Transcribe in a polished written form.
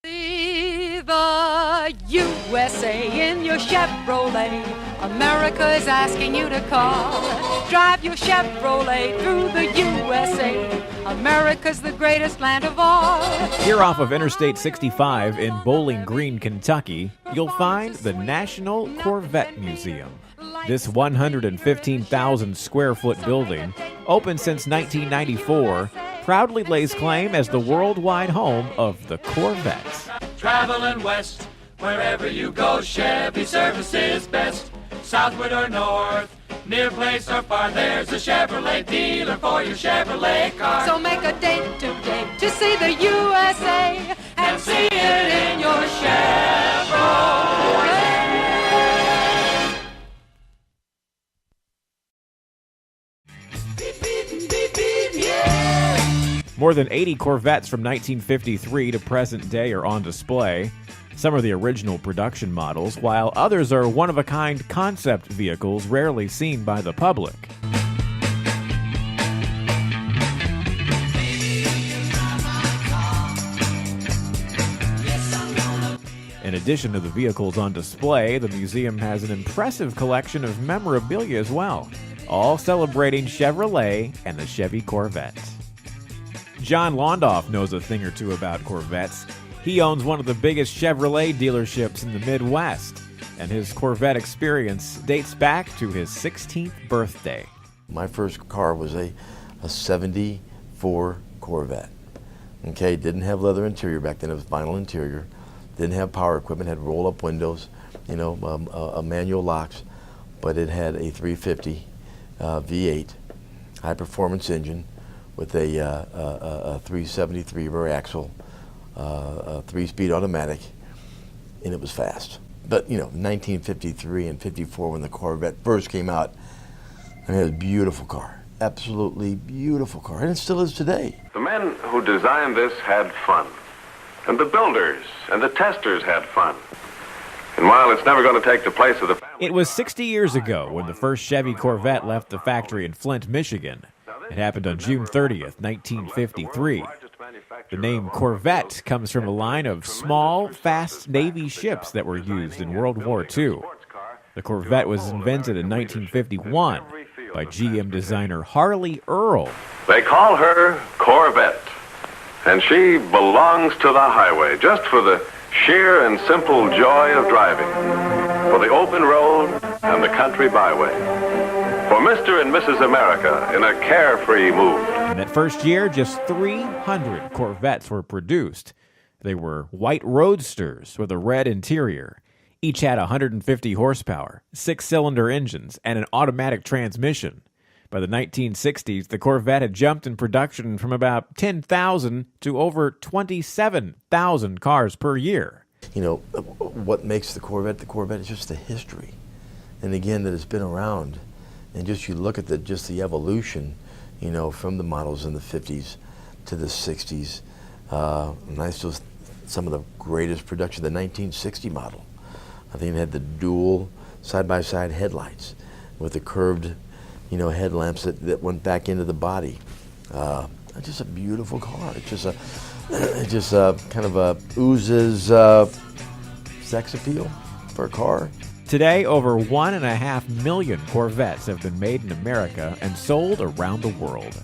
See the USA in your Chevrolet. America is asking you to call. Drive your Chevrolet through the USA. America's the greatest land of all. Here off of Interstate 65 in Bowling Green, Kentucky, you'll find the National Corvette Museum. This 115,000 square foot building, open since 1994, proudly lays claim as the worldwide home of the Corvettes. Traveling west, wherever you go, Chevy service is best. Southward or north, near place or far, there's a Chevrolet dealer for your Chevrolet car. So make a date today to see the USA and see it in your Chevrolet. Beep, beep, beep, beep, yeah. More than 80 Corvettes from 1953 to present day are on display. Some are the original production models, while others are one-of-a-kind concept vehicles rarely seen by the public. In addition to the vehicles on display, the museum has an impressive collection of memorabilia as well, all celebrating Chevrolet and the Chevy Corvette. John Londoff knows a thing or two about Corvettes. He owns one of the biggest Chevrolet dealerships in the Midwest, and his Corvette experience dates back to his 16th birthday. My first car was a 74 Corvette. Okay, didn't have leather interior back then, it was vinyl interior. Didn't have power equipment, had roll-up windows, manual locks, but it had a 350 V8 high-performance engine with a 373 rear axle, a 3-speed automatic, and it was fast. But 1953 and 54, when the Corvette first came out, I mean, it was a beautiful car, absolutely beautiful car, and it still is today. The men who designed this had fun, and the builders and the testers had fun. And while it's never going to take the place of the family... It was 60 years ago when the first Chevy Corvette left the factory in Flint, Michigan. It happened on June 30th, 1953. The name Corvette comes from a line of small, fast Navy ships that were used in World War II. The Corvette was invented in 1951 by GM designer Harley Earl. They call her Corvette, and she belongs to the highway just for the sheer and simple joy of driving, for the open road and the country byway, for Mr. and Mrs. America in a carefree mood. In that first year, just 300 Corvettes were produced. They were white roadsters with a red interior. Each had 150 horsepower, 6-cylinder engines, and an automatic transmission. By the 1960s, the Corvette had jumped in production from about 10,000 to over 27,000 cars per year. What makes the Corvette is just the history. And again, that it's been around. And just you look at the evolution, from the models in the 50s to the 60s. And some of the greatest production, the 1960 model. I think it had the dual side-by-side headlights with the curved, headlamps that went back into the body. Just a beautiful car. It just kind of oozes sex appeal for a car. Today, over 1.5 million Corvettes have been made in America and sold around the world.